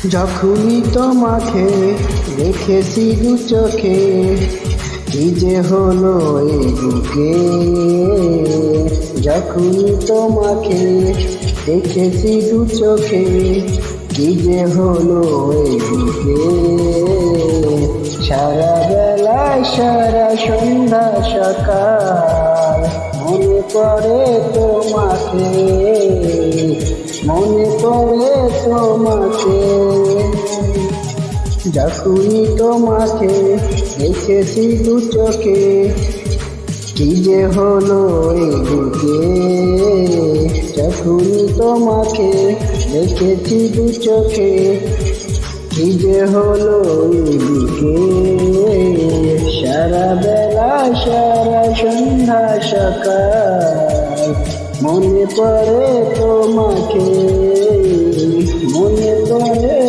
যখনই তোমাকে দেখেছি দু চোখে, কি যে হলো এই বুকে। যখনই তোমাকে দেখেছি দু চোখে, কি যে হলো এই বুকে। সারা বেলায় সারা সন্ধ্যা সকাল মনে পড়ে তোমাকে, মনে পড়ে তোমাকে। যখনই তোমাকে দেখেছি দু চোখে, কি যে হলো এই বুকে। যখনই তোমাকে দেখেছি দু চোখে, কি যে হলো এই বুকে। সারা বেলা সারা সন্ধ্যা সকাল মনে পড়ে তোমাকে, মনে পড়ে